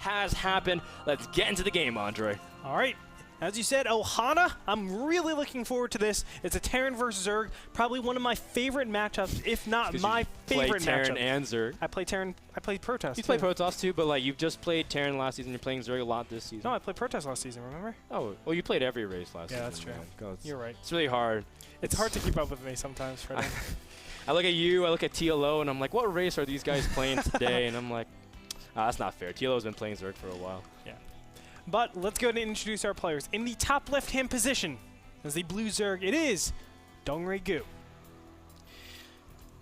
has happened. Let's get into the game, Andre. All right. As you said, Ohana, I'm really looking forward to this. It's a Terran versus Zerg, probably one of my favorite matchups, if not my favorite matchup. Terran and Zerg. I play Terran. I played Protoss. You play Protoss too, but like you've just played Terran last season. You're playing Zerg a lot this season. No, I played Protoss last season. Remember? Oh, well, you played every race last season. Yeah, that's true. God, You're right. It's really hard. It's hard to keep up with me sometimes, Freddie. I look at you, I look at TLO, and I'm like, what race are these guys playing today? And I'm like, that's not fair. TLO's been playing Zerg for a while. Yeah. But let's go ahead and introduce our players. In the top left-hand position, as the blue Zerg, it is Dongre-gu.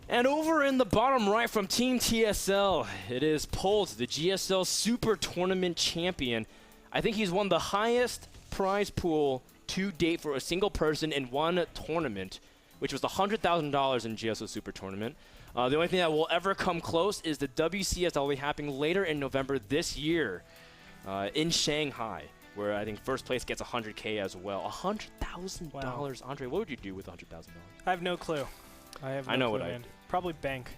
And over in the bottom right from Team TSL, it is Polt, the GSL Super Tournament champion. I think he's won the highest prize pool to date for a single person in one tournament, which was the $100,000 in GSL Super Tournament. The only thing that will ever come close is the WCS that will be happening later in November this year. In Shanghai, where I think first place gets $100K as well. $100,000. Wow. Andre, what would you do with $100,000? I have no clue. I know clue, what I'd do. Probably bank.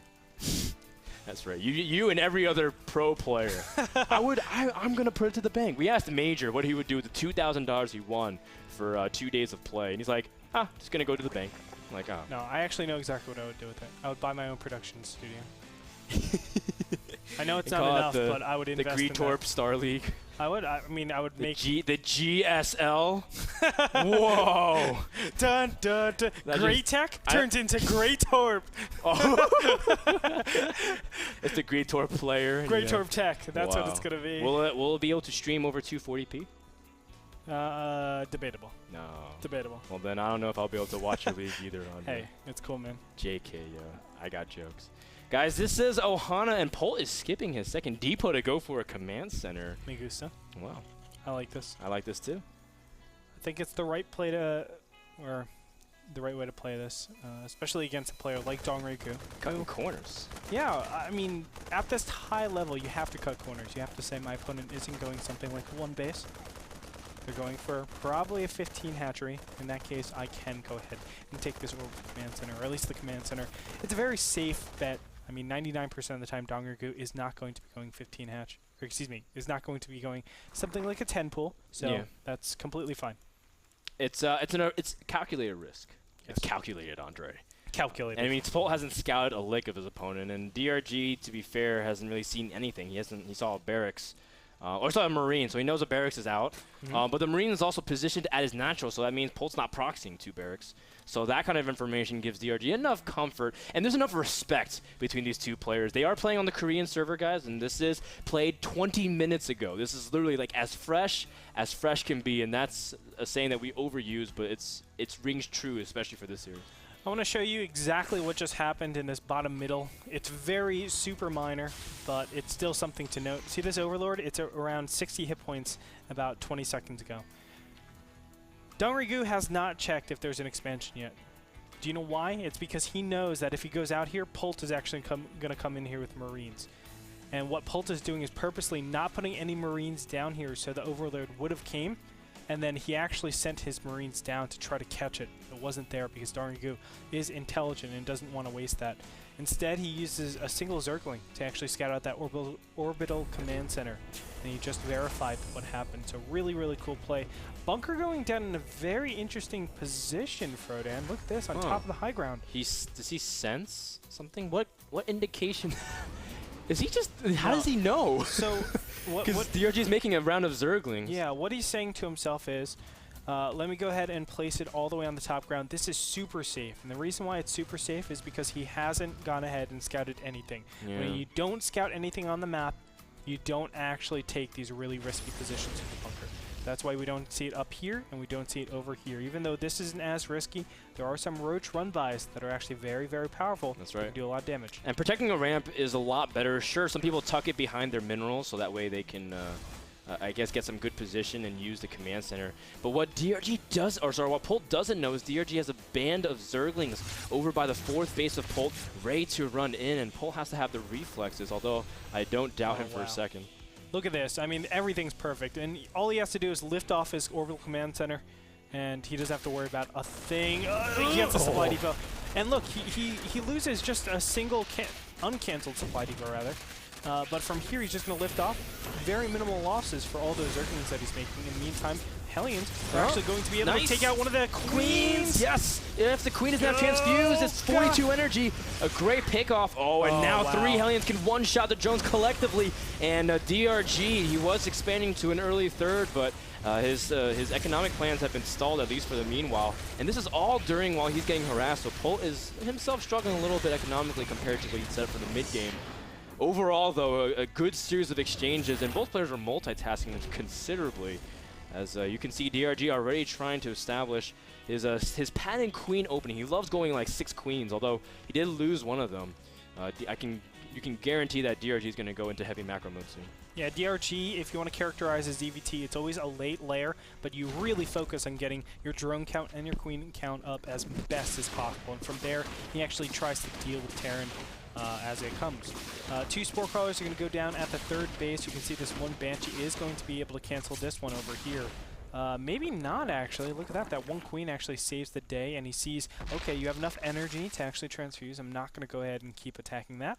That's right. You and every other pro player. I'm going to put it to the bank. We asked Major what he would do with the $2,000 he won for 2 days of play. And he's like, just going to go to the bank. I'm like, No, I actually know exactly what I would do with it. I would buy my own production studio. I know it's not enough, but I would invest in Greetorp Star League. I would. I mean, I would make the GSL. Whoa! Dun dun dun. Great Tech turns into Greetorp. It's the Greetorp player. Greetorp Tech. That's what it's gonna be. Will it be able to stream over 240p? Debatable. No. Debatable. Well, then I don't know if I'll be able to watch your league either. Hey, it's cool, man. JK, yeah. I got jokes. Guys, this is Ohana, and Polt is skipping his second depot to go for a command center. Me gusta. Wow. I like this. I like this too. I think it's the right play to, or the right way to play this, especially against a player like Dongre-gu. Cutting corners. Yeah, I mean, at this high level, you have to cut corners. You have to say my opponent isn't going something like one base. They're going for probably a 15 hatchery. In that case, I can go ahead and take this over the command center, or at least the command center. It's a very safe bet. I mean, 99% of the time, Dongre-gu is not going to be going 15 hatch. Or excuse me, is not going to be going something like a 10 pool. So that's completely fine. It's calculated risk. Yes. It's calculated, Andre. Calculated. And I mean, Polt hasn't scouted a lick of his opponent, and DRG, to be fair, hasn't really seen anything. He saw a barracks. Or saw a Marine, so he knows a barracks is out. But the Marine is also positioned at his natural, so that means Polt's not proxying two barracks. So that kind of information gives DRG enough comfort, and there's enough respect between these two players. They are playing on the Korean server, guys, and this is played 20 minutes ago. This is literally like as fresh can be, and that's a saying that we overuse, but it rings true, especially for this series. I want to show you exactly what just happened in this bottom middle. It's very super minor, but it's still something to note. See this Overlord? It's around 60 hit points about 20 seconds ago. Dongre-gu has not checked if there's an expansion yet. Do you know why? It's because he knows that if he goes out here, Polt is actually going to come in here with Marines. And what Polt is doing is purposely not putting any Marines down here so the Overlord would have came. And then he actually sent his Marines down to try to catch it. It wasn't there because Dongre-gu is intelligent and doesn't want to waste that. Instead, he uses a single Zergling to actually scout out that orbital command center. And he just verified what happened. So really, really cool play. Bunker going down in a very interesting position, Frodan. Look at this, on top of the high ground. Does he sense something? What indication? Is he just, how does he know? So, because DRG is making a round of Zerglings. Yeah, what he's saying to himself is, let me go ahead and place it all the way on the top ground. This is super safe. And the reason why it's super safe is because he hasn't gone ahead and scouted anything. Yeah. When you don't scout anything on the map, you don't actually take these really risky positions in the bunker. That's why we don't see it up here and we don't see it over here. Even though this isn't as risky, there are some roach run-bys that are actually very, very powerful. That's right. Can do a lot of damage. And protecting a ramp is a lot better. Sure, some people tuck it behind their minerals so that way they can, I guess, get some good position and use the command center. But what DRG does, or sorry, what Polt doesn't know is DRG has a band of Zerglings over by the fourth base of Polt, ready to run in, and Polt has to have the reflexes, although I don't doubt him for a second. Look at this. I mean, everything's perfect. And all he has to do is lift off his orbital command center, and he doesn't have to worry about a thing. He gets a supply depot. And look, he loses just a single uncancelled supply depot, rather. But from here, he's just going to lift off. Very minimal losses for all those Zerglings that he's making. In the meantime, Hellions are actually going to be able to take out one of the Queens. Yes, if the Queen doesn't have transfused, it's 42 energy. A great pickoff. Oh, and now 3 Hellions can one-shot the drones collectively. And DRG, he was expanding to an early third, but his economic plans have been stalled, at least for the meanwhile. And this is all during while he's getting harassed, so Polt is himself struggling a little bit economically compared to what he'd set up for the mid-game. Overall, though, a good series of exchanges, and both players are multitasking considerably. As you can see, DRG already trying to establish his pattern queen opening. He loves going like 6 queens, although he did lose one of them. You can guarantee that DRG is going to go into heavy macro mode soon. Yeah, DRG, if you want to characterize his DVT, it's always a late layer, but you really focus on getting your drone count and your queen count up as best as possible. And from there, he actually tries to deal with Terran as it comes. 2 Spore Crawlers are going to go down at the 3rd base. You can see this one Banshee is going to be able to cancel this one over here. Maybe not, actually. Look at that. That one Queen actually saves the day, and he sees, okay, you have enough energy to actually transfuse. I'm not going to go ahead and keep attacking that.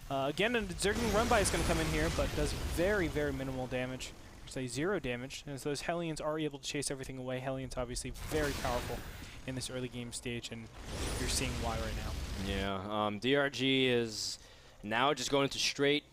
Again, a Zergling run-by is going to come in here, but does very, very minimal damage. Say 0 damage, as those Hellions are able to chase everything away. Hellions obviously very powerful in this early game stage, and you're seeing why right now. Yeah, DRG is now just going into straight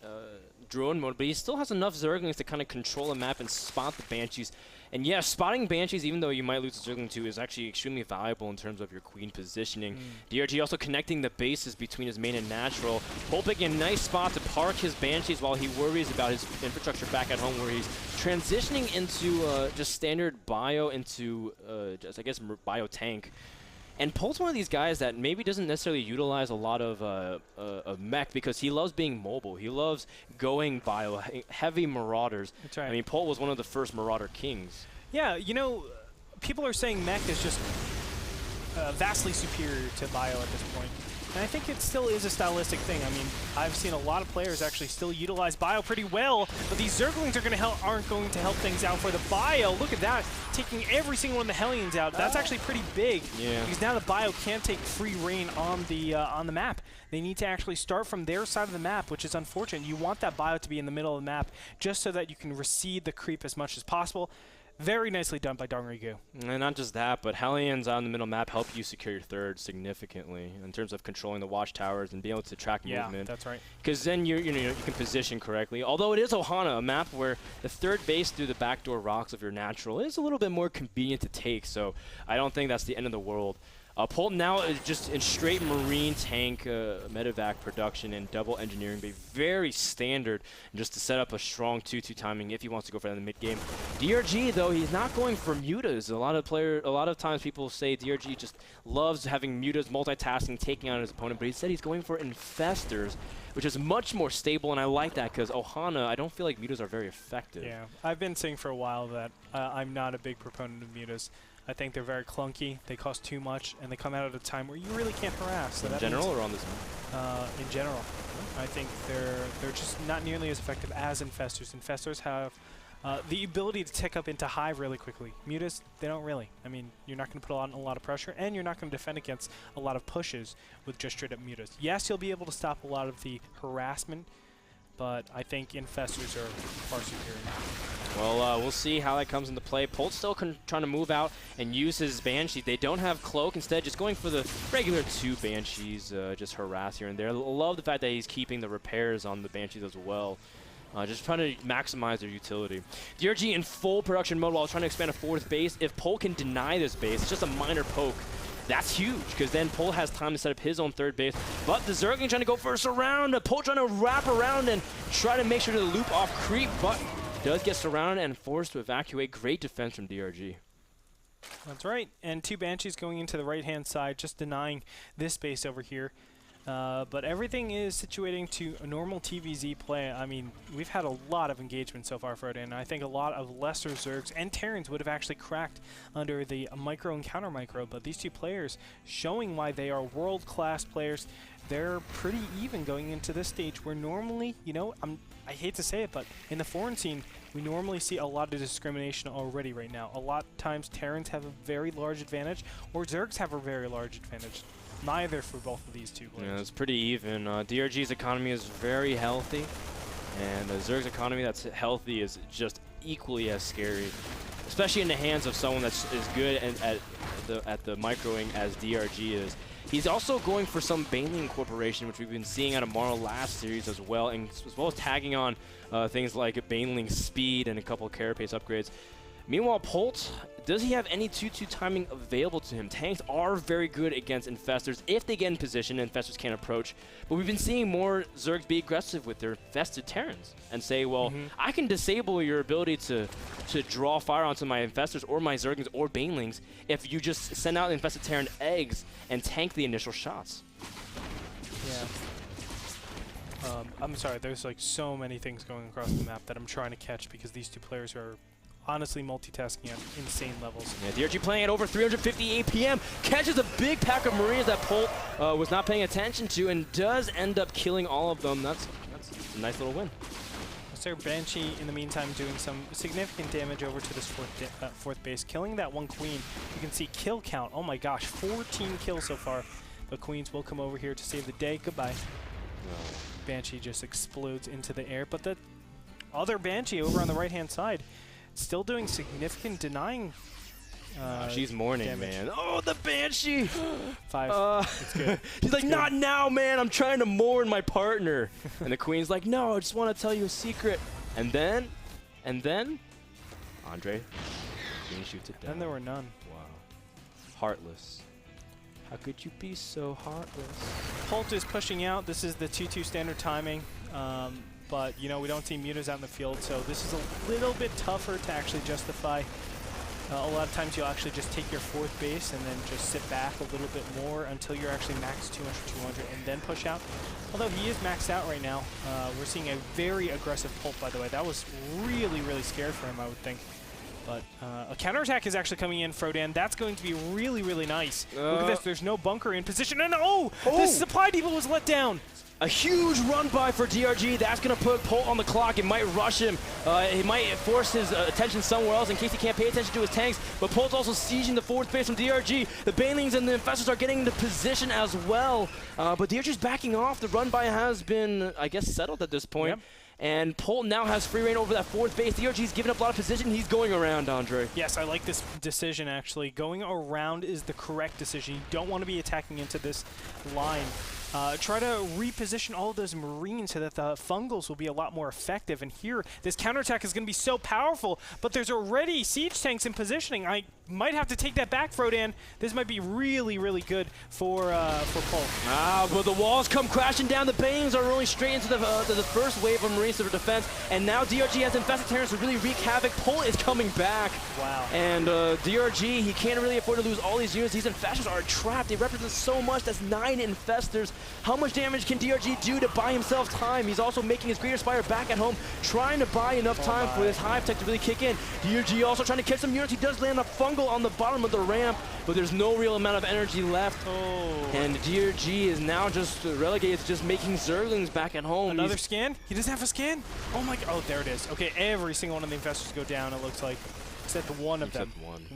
drone mode, but he still has enough Zerglings to kind of control the map and spot the Banshees. And yeah, spotting Banshees, even though you might lose a Zergling to, is actually extremely valuable in terms of your queen positioning. DRG also connecting the bases between his main and natural. Polt picking a nice spot to park his Banshees while he worries about his infrastructure back at home, where he's transitioning into just standard bio into just, I guess, bio tank. And Polt's one of these guys that maybe doesn't necessarily utilize a lot of mech because he loves being mobile. He loves going bio, heavy marauders. That's right. I mean, Polt was one of the first marauder kings. Yeah, you know, people are saying mech is just vastly superior to bio at this point. And I think it still is a stylistic thing. I mean, I've seen a lot of players actually still utilize bio pretty well, but these Zerglings aren't going to help things out for the bio. Look at that, taking every single one of the Hellions out. That's actually pretty big, because now the bio can't take free reign on the map. They need to actually start from their side of the map, which is unfortunate. You want that bio to be in the middle of the map just so that you can recede the creep as much as possible. Very nicely done by Dongrigu. And not just that, but Hellions on the middle map help you secure your third significantly in terms of controlling the watchtowers and being able to track movement. Yeah, that's right. Because then you can position correctly. Although it is Ohana, a map where the third base through the backdoor rocks of your natural is a little bit more convenient to take, so I don't think that's the end of the world. Polt now is just in straight marine tank medevac production and double engineering, but very standard just to set up a strong 2-2 timing if he wants to go for that in the mid game. DRG though, he's not going for mutas. A lot of times people say DRG just loves having mutas, multitasking, taking out his opponent, but he said he's going for infestors, which is much more stable, and I like that because Ohana, I don't feel like mutas are very effective. Yeah, I've been saying for a while that I'm not a big proponent of mutas. I think they're very clunky, they cost too much, and they come out at a time where you really can't harass. So in general or on this map? In general. I think they're just not nearly as effective as infestors. Infestors have the ability to tick up into hive really quickly. Mutas, they don't really. I mean, you're not going to put on a lot of pressure, and you're not going to defend against a lot of pushes with just straight up mutas. Yes, you'll be able to stop a lot of the harassment, but I think infestors are far superior. Well, we'll see how that comes into play. Polt's still trying to move out and use his Banshee. They don't have Cloak. Instead, just going for the regular 2 Banshees, just harass here and there. Love the fact that he's keeping the repairs on the Banshees as well. Just trying to maximize their utility. DRG in full production mode while trying to expand a 4th base. If Polt can deny this base, it's just a minor poke. That's huge, because then Polt has time to set up his own 3rd base. But the Zergling trying to go for a surround. Polt trying to wrap around and try to make sure to loop off creep, but does get surrounded and forced to evacuate. Great defense from DRG. That's right. And 2 Banshees going into the right-hand side, just denying this base over here. But everything is situating to a normal TVZ play. I mean, we've had a lot of engagement so far, Frodo, and I think a lot of lesser Zergs and Terrans would have actually cracked under the micro and counter micro, but these 2 players showing why they are world-class players. They're pretty even going into this stage where normally, you know, I hate to say it, but in the foreign scene, we normally see a lot of discrimination already right now. A lot of times Terrans have a very large advantage, or Zergs have a very large advantage. Neither for both of these 2 players. Yeah, it's pretty even. DRG's economy is very healthy. And Zerg's economy that's healthy is just equally as scary, especially in the hands of someone that's as good at the microing as DRG is. He's also going for some Baneling incorporation, which we've been seeing out of Marl last series as well, and as well as tagging on things like Baneling speed and a couple of carapace upgrades. Meanwhile, Polt, does he have any 2-2 timing available to him? Tanks are very good against Infestors if they get in position and Infestors can't approach. But we've been seeing more Zergs be aggressive with their Infested Terrans and say, well, I can disable your ability to draw fire onto my Infestors or my Zerglings or Banelings if you just send out Infested Terran eggs and tank the initial shots. Yeah. I'm sorry, there's like so many things going across the map that I'm trying to catch because these two players are honestly multitasking at insane levels. Yeah, DRG playing at over 350 APM, catches a big pack of Marines that Polt was not paying attention to and does end up killing all of them. That's a nice little win. So Banshee, in the meantime, doing some significant damage over to this fourth base, killing that one queen. You can see kill count. Oh my gosh, 14 kills so far. But queens will come over here to save the day. Goodbye. Oh. Banshee just explodes into the air. But the other Banshee over on the right-hand side, still doing significant denying she's mourning, damage. man. Oh, the Banshee! 5. It's good. She's like, not now, man. I'm trying to mourn my partner. And the queen's like, no, I just want to tell you a secret. And then, Andre, Queen shoots it down. Then there were none. Wow. Heartless. How could you be so heartless? Polt is pushing out. This is the 2-2 standard timing. But, you know, we don't see mutas out in the field, so this is a little bit tougher to actually justify. A lot of times you'll actually just take your fourth base and then just sit back a little bit more until you're actually max 200, and then push out. Although he is maxed out right now. We're seeing a very aggressive Polt, by the way. That was really, really scary for him, I would think. But a counterattack is actually coming in, Frodan. That's going to be really, really nice. Look at this. There's no bunker in position. And this supply depot was let down. A huge run by for DRG. That's going to put Polt on the clock. It might rush him. It might force his attention somewhere else in case he can't pay attention to his tanks. But Polt's also sieging the fourth base from DRG. The Banelings and the Infestors are getting into position as well. But DRG's backing off. The run by has been, I guess, settled at this point. Yep. And Polt now has free reign over that fourth base. DRG's given up a lot of position. He's going around, Andre. Yes, I like this decision, actually. Going around is the correct decision. You don't want to be attacking into this line. Try to reposition all of those Marines so that the fungals will be a lot more effective. And here, this counterattack is going to be so powerful, but there's already siege tanks in positioning. I might have to take that back, Frodan. This might be really, really good for Polt. But the walls come crashing down. The Banelings are rolling straight into the first wave of Marines for defense. And now DRG has Infested Terrans to really wreak havoc. Polt is coming back. Wow. And DRG, he can't really afford to lose all these units. These Infestors are trapped. They represent so much. That's 9 Infestors. How much damage can DRG do to buy himself time? He's also making his Greater Spire back at home, trying to buy enough time for this Hive Tech to really kick in. DRG also trying to catch some units. He does land a fungal on the bottom of the ramp, but there's no real amount of energy left. And DRG is now just relegated to just making Zerglings back at home. Another scan? He doesn't have a scan? Oh my god. Oh, there it is. Okay, every single one of the Infestors go down, it looks like. Except one of them.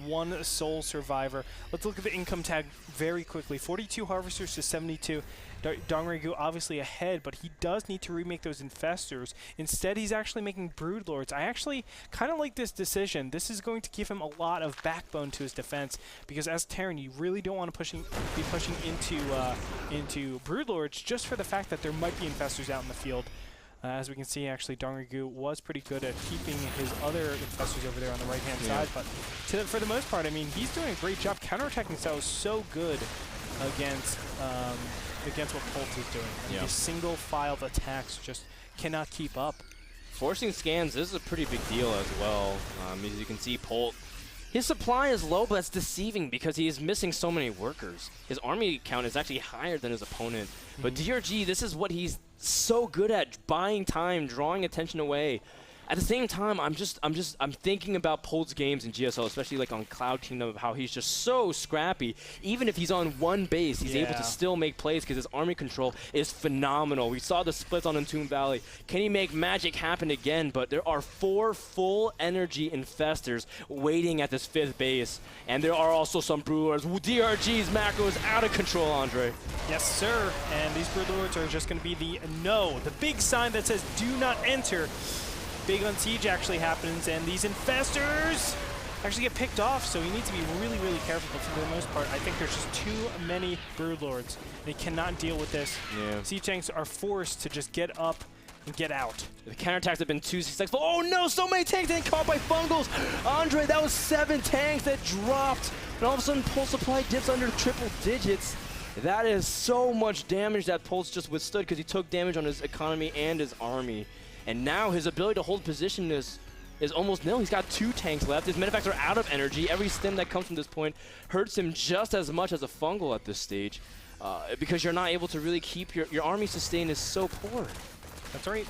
One sole survivor. Let's look at the income tag very quickly. 42 Harvesters to 72. Dongrigu obviously ahead, but he does need to remake those Infestors. Instead, he's actually making Broodlords. I actually kind of like this decision. This is going to give him a lot of backbone to his defense, because as Terran, you really don't want to be pushing into Broodlords just for the fact that there might be Infestors out in the field. As we can see, actually, Dongrigu was pretty good at keeping his other Infestors over there on the right-hand side. But for the most part, I mean, he's doing a great job. Counterattacking style is so good against what Polt is doing. I mean, these single-filed attacks just cannot keep up. Forcing scans, this is a pretty big deal as well. As you can see, Polt, his supply is low, but that's deceiving because he is missing so many workers. His army count is actually higher than his opponent. But DRG, this is what he's so good at, buying time, drawing attention away. At the same time, I'm thinking about Polt's games in GSL, especially like on Cloud Kingdom, of how he's just so scrappy. Even if he's on one base, he's able to still make plays because his army control is phenomenal. We saw the splits on Entombed Valley. Can he make magic happen again? But there are 4 full energy infestors waiting at this 5th base, and there are also some Brewlords. DRG's macro is out of control, Andre. Yes, sir. And these Brewlords are just going to be the no, the big sign that says do not enter. Big on Siege actually happens, and these infestors actually get picked off, so he needs to be really, really careful. But for the most part, I think there's just too many Broodlords. They cannot deal with this. Yeah. Siege tanks are forced to just get up and get out. The counterattacks have been too successful. Oh no, so many tanks getting caught by Fungals. Andre, that was 7 tanks that dropped, and all of a sudden Polt supply dips under triple digits. That is so much damage that Polt's just withstood because he took damage on his economy and his army. And now his ability to hold position is almost nil. He's got 2 tanks left. His Medifacts are out of energy. Every stim that comes from this point hurts him just as much as a Fungal at this stage because you're not able to really keep your army sustained is so poor. That's right.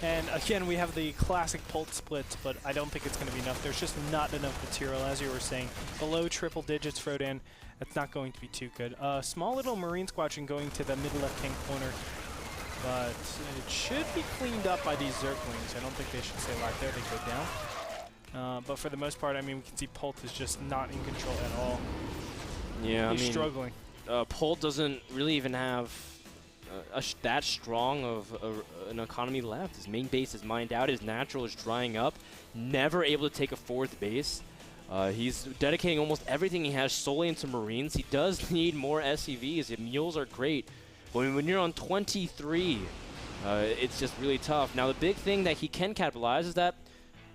And again, we have the classic Polt splits, but I don't think it's going to be enough. There's just not enough material, as you were saying. Below triple digits, Frodan, that's not going to be too good. Small little Marine Squadron going to the mid left-hand corner. But it should be cleaned up by these Zerglings. I don't think they should stay locked there. They go down. But for the most part, I mean, we can see Polt is just not in control at all. Yeah, he's struggling. Polt doesn't really even have that strong of an economy left. His main base is mined out. His natural is drying up. Never able to take a 4th base. He's dedicating almost everything he has solely into Marines. He does need more SCVs. The mules are great. When you're on 23, it's just really tough. Now, the big thing that he can capitalize is that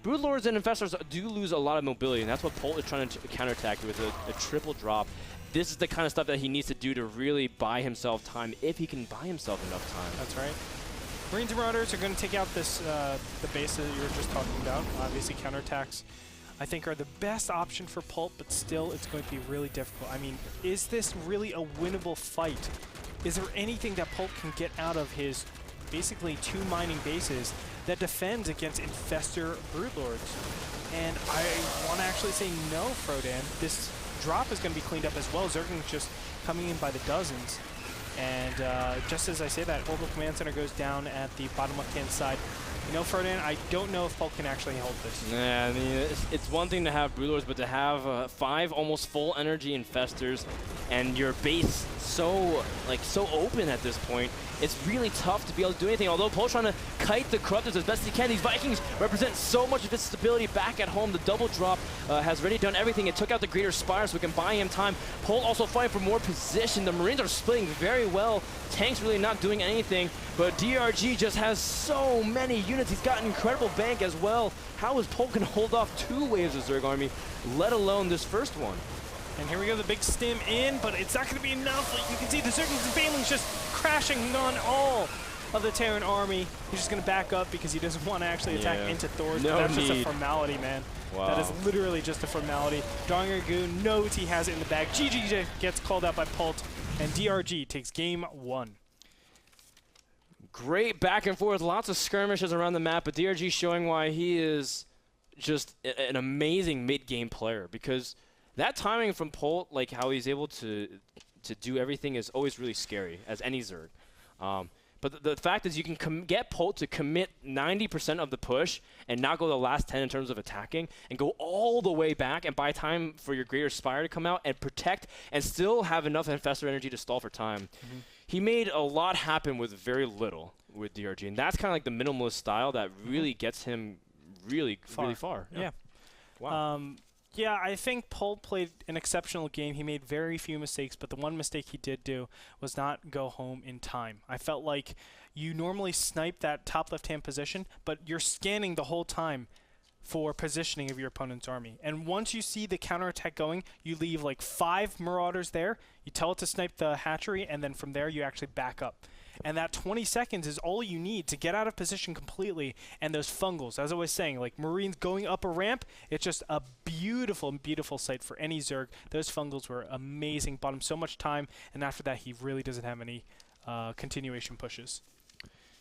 Broodlords and Infestors do lose a lot of mobility, and that's what Polt is trying to counterattack with a triple drop. This is the kind of stuff that he needs to do to really buy himself time, if he can buy himself enough time. That's right. Marines and Marauders are going to take out this the base that you were just talking about. Obviously, counterattacks, I think, are the best option for Polt, but still, it's going to be really difficult. I mean, is this really a winnable fight? Is there anything that Polt can get out of his basically 2 mining bases that defends against Infestor Broodlords? And I want to actually say no, Frodan. This drop is going to be cleaned up as well. Zergling's just coming in by the dozens. And just as I say that, Orbital Command Center goes down at the bottom left-hand side. You know, Frodan, I don't know if Polt can actually hold this. Yeah, I mean, it's one thing to have Broodlords, but to have 5 almost full energy Infestors and your base so open at this point, it's really tough to be able to do anything. Although Polt's trying to kite the Corruptors as best he can, these Vikings represent so much of his stability back at home. The double drop has already done everything. It took out the Greater Spire so we can buy him time. Polt also fighting for more position. The Marines are splitting very well. Tank's really not doing anything, but DRG just has so many units. He's got an incredible bank as well. How is Polt going to hold off 2 waves of Zerg army, let alone this first one? And here we go, the big stim in, but it's not going to be enough. Like you can see the Zerglings and Banelings just crashing on all of the Terran army. He's just going to back up because he doesn't want to actually attack into Thors. No but that's need. just a formality, man. Wow. That is literally just a formality. Dragoon knows he has it in the bag. GG gets called out by Polt, and DRG takes game 1. Great back and forth, lots of skirmishes around the map, but DRG showing why he is just an amazing mid-game player, because that timing from Polt, like how he's able to do everything, is always really scary, as any Zerg. But the fact is you can get Polt to commit 90% of the push and not go the last 10 in terms of attacking and go all the way back and buy time for your Greater Spire to come out and protect and still have enough Infestor energy to stall for time. Mm-hmm. He made a lot happen with very little with DRG, and that's kind of like the minimalist style that really gets him really far. Yeah. Wow. Yeah, I think Polt played an exceptional game. He made very few mistakes, but the one mistake he did do was not go home in time. I felt like you normally snipe that top left-hand position, but you're scanning the whole time for positioning of your opponent's army. And once you see the counterattack going, you leave like 5 Marauders there, you tell it to snipe the hatchery, and then from there you actually back up. And that 20 seconds is all you need to get out of position completely. And those Fungals, as I was saying, like Marines going up a ramp, it's just a beautiful, beautiful sight for any Zerg. Those Fungals were amazing, bought him so much time, and after that he really doesn't have any continuation pushes.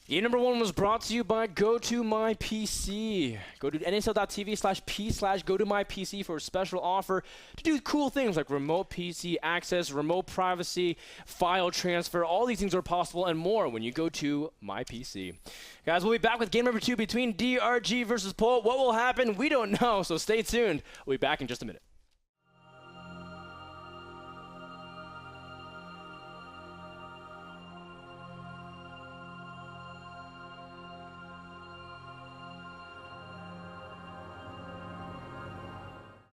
Game number 1 was brought to you by GoToMyPC. Go to nsl.tv/p/GoToMyPC for a special offer to do cool things like remote PC access, remote privacy, file transfer. All these things are possible and more when you go to MyPC. Guys, we'll be back with game number 2 between DRG versus Polt. What will happen? We don't know, so stay tuned. We'll be back in just a minute.